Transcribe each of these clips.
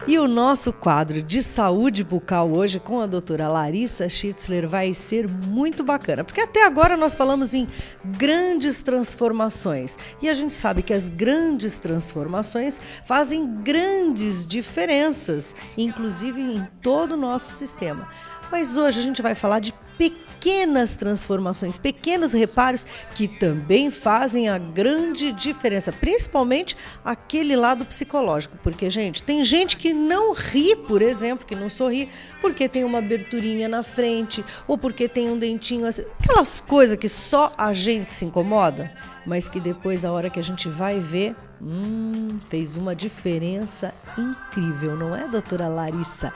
E o nosso quadro de saúde bucal hoje com a doutora Larissa Schitzler vai ser muito bacana, porque até agora nós falamos em grandes transformações e a gente sabe que as grandes transformações fazem grandes diferenças, inclusive em todo o nosso sistema. Mas hoje a gente vai falar de pequenas transformações, pequenos reparos que também fazem a grande diferença, principalmente aquele lado psicológico, porque, gente, tem gente que não ri, por exemplo, que não sorri, porque tem uma aberturinha na frente, ou porque tem um dentinho assim, aquelas coisas que só a gente se incomoda, mas que depois, a hora que a gente vai ver, fez uma diferença incrível, não é, doutora Larissa?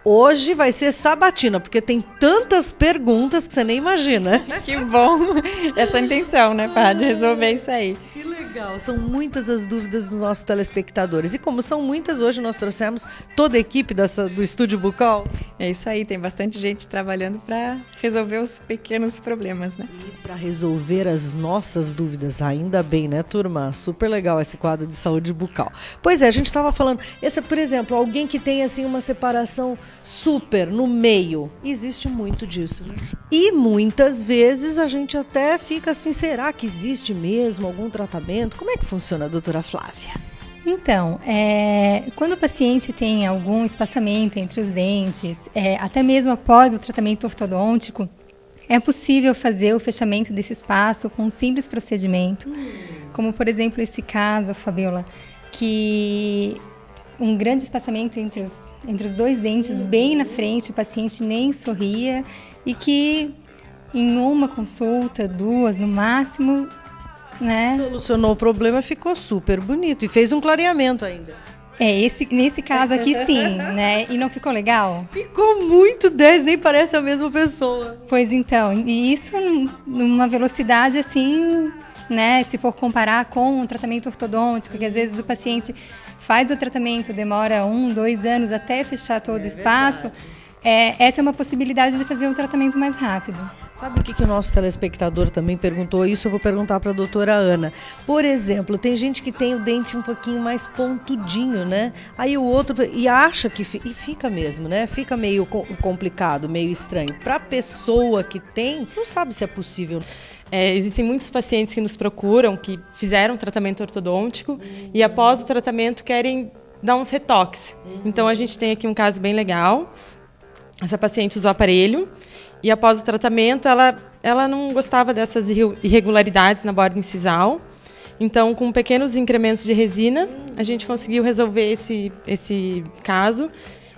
Hoje vai ser sabatina, porque tem tantas perguntas que você nem imagina. Que bom! Essa é a intenção, né, de resolver isso aí. Que legal! São muitas as dúvidas dos nossos telespectadores. E como são muitas, hoje nós trouxemos toda a equipe do Estúdio Bucal. É isso aí, tem bastante gente trabalhando para resolver os pequenos problemas, né? E para resolver as nossas dúvidas, ainda bem, né, turma? Super legal esse quadro de saúde bucal. Pois é, a gente estava falando, por exemplo, alguém que tem assim uma separação super no meio, existe muito disso, né? E muitas vezes a gente até fica assim, será que existe mesmo algum tratamento? Como é que funciona, doutora Flávia? Então, quando o paciente tem algum espaçamento entre os dentes, até mesmo após o tratamento ortodôntico, é possível fazer o fechamento desse espaço com um simples procedimento, como por exemplo esse caso, Fabiola, que um grande espaçamento entre os dois dentes bem na frente, o paciente nem sorria e que em uma consulta, duas no máximo, né? Solucionou o problema, ficou super bonito e fez um clareamento ainda. Nesse caso aqui sim, né? E não ficou legal? Ficou muito 10, nem parece a mesma pessoa. Pois então, e isso numa velocidade assim, né? Se for comparar com o tratamento ortodôntico, que às vezes o paciente faz o tratamento, demora 1, 2 anos até fechar todo o espaço, essa é uma possibilidade de fazer um tratamento mais rápido. Sabe o que o nosso telespectador também perguntou? Isso eu vou perguntar para a doutora Ana. Por exemplo, tem gente que tem o dente um pouquinho mais pontudinho, né? Aí o outro, e acha que, e fica mesmo, né? Fica meio complicado, meio estranho. Para a pessoa que tem, não sabe se é possível. Existem muitos pacientes que nos procuram, que fizeram tratamento ortodôntico e após o tratamento querem dar uns retoques. Então a gente tem aqui um caso bem legal. Essa paciente usou aparelho e após o tratamento ela não gostava dessas irregularidades na borda incisal. Então, com pequenos incrementos de resina, a gente conseguiu resolver esse caso.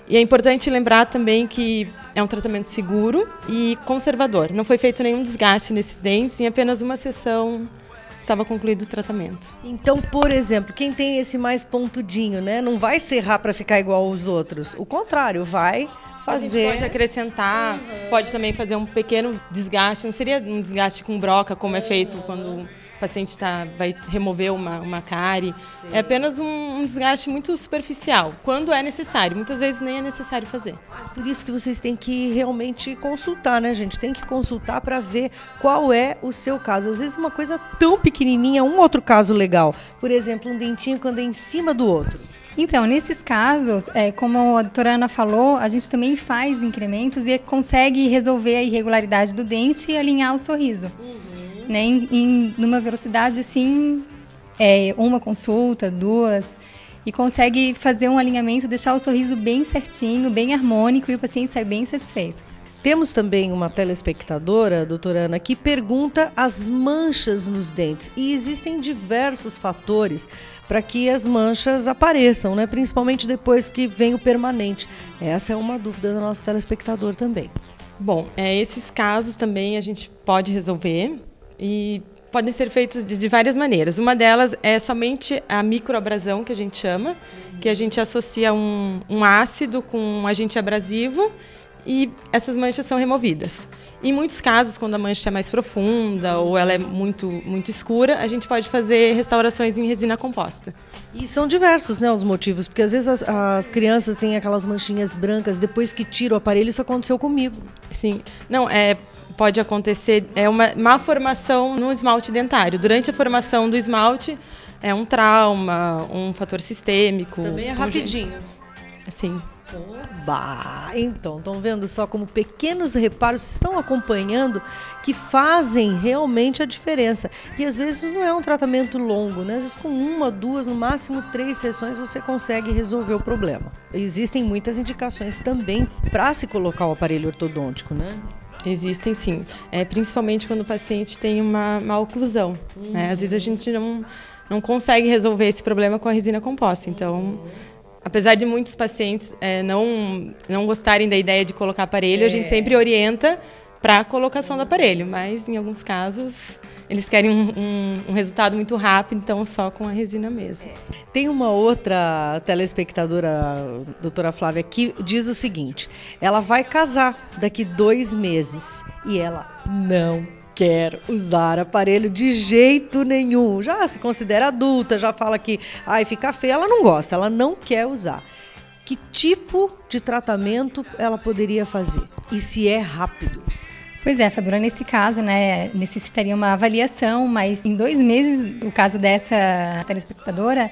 E é importante lembrar também que é um tratamento seguro e conservador. Não foi feito nenhum desgaste nesses dentes, em apenas uma sessão estava concluído o tratamento. Então, por exemplo, quem tem esse mais pontudinho, né, não vai serrar para ficar igual aos outros. O contrário, vai fazer. A gente pode acrescentar, pode também fazer um pequeno desgaste. Não seria um desgaste com broca, como é feito quando o paciente vai remover uma cárie. Sim. É apenas um desgaste muito superficial, quando é necessário. Muitas vezes nem é necessário fazer. Por isso que vocês têm que realmente consultar, né, gente? Tem que consultar para ver qual é o seu caso. Às vezes uma coisa tão pequenininha, um outro caso legal. Por exemplo, um dentinho quando é em cima do outro. Então, nesses casos, como a doutora Ana falou, a gente também faz incrementos e consegue resolver a irregularidade do dente e alinhar o sorriso. Né, numa velocidade assim, uma consulta, 2, e consegue fazer um alinhamento, deixar o sorriso bem certinho, bem harmônico e o paciente sai bem satisfeito. Temos também uma telespectadora, doutora Ana, que pergunta as manchas nos dentes. E existem diversos fatores para que as manchas apareçam, né? Principalmente depois que vem o permanente. Essa é uma dúvida do nosso telespectador também. Bom, esses casos também a gente pode resolver. E podem ser feitos de várias maneiras. Uma delas é somente a microabrasão, que a gente chama, que a gente associa um ácido com um agente abrasivo e essas manchas são removidas. Em muitos casos, quando a mancha é mais profunda ou ela é muito, muito escura, a gente pode fazer restaurações em resina composta. E são diversos, né, os motivos, porque às vezes as crianças têm aquelas manchinhas brancas, depois que tira o aparelho, isso aconteceu comigo. Sim, não, pode acontecer, uma má formação no esmalte dentário. Durante a formação do esmalte, é um trauma, um fator sistêmico. Também é rapidinho. Sim. Oba! Então, estão vendo só como pequenos reparos estão acompanhando que fazem realmente a diferença. E às vezes não é um tratamento longo, né? Às vezes com 1, 2, no máximo 3 sessões você consegue resolver o problema. Existem muitas indicações também para se colocar o aparelho ortodôntico, né? Existem sim, principalmente quando o paciente tem uma oclusão. Né? Às vezes a gente não consegue resolver esse problema com a resina composta, então... Apesar de muitos pacientes não gostarem da ideia de colocar aparelho, a gente sempre orienta para a colocação do aparelho, mas em alguns casos eles querem um resultado muito rápido, então só com a resina mesmo. Tem uma outra telespectadora, doutora Flávia, que diz o seguinte: ela vai casar daqui 2 meses e ela não quer usar aparelho de jeito nenhum. Já se considera adulta, já fala que fica feia, ela não gosta, ela não quer usar. Que tipo de tratamento ela poderia fazer? E se é rápido? Pois é, Fabiola, nesse caso, né, necessitaria uma avaliação, mas em 2 meses, no caso dessa telespectadora,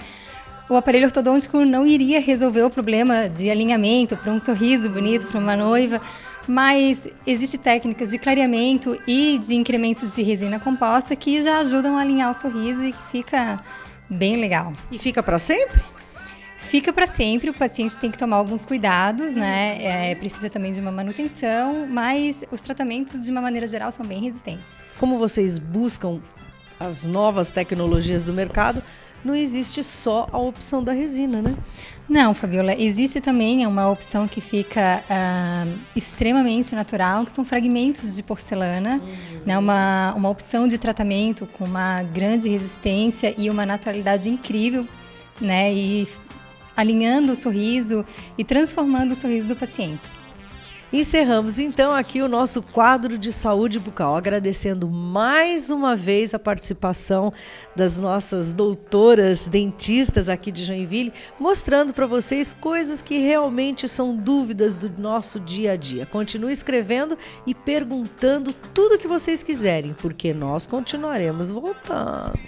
o aparelho ortodôntico não iria resolver o problema de alinhamento para um sorriso bonito, para uma noiva. Mas existem técnicas de clareamento e de incrementos de resina composta que já ajudam a alinhar o sorriso e que fica bem legal. E fica para sempre? Fica para sempre, o paciente tem que tomar alguns cuidados, né? Precisa também de uma manutenção, mas os tratamentos, de uma maneira geral, são bem resistentes. Como vocês buscam as novas tecnologias do mercado, não existe só a opção da resina, né? Não, Fabiola, existe também uma opção que fica extremamente natural, que são fragmentos de porcelana, né? Uma opção de tratamento com uma grande resistência e uma naturalidade incrível, né? E alinhando o sorriso e transformando o sorriso do paciente. Encerramos então aqui o nosso quadro de saúde bucal, agradecendo mais uma vez a participação das nossas doutoras dentistas aqui de Joinville, mostrando para vocês coisas que realmente são dúvidas do nosso dia a dia. Continue escrevendo e perguntando tudo que vocês quiserem, porque nós continuaremos voltando.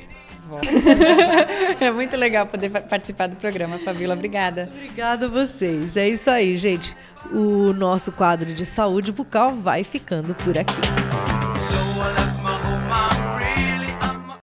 É muito legal poder participar do programa, Fabiola. Obrigada. Obrigada a vocês. É isso aí, gente. O nosso quadro de saúde bucal vai ficando por aqui.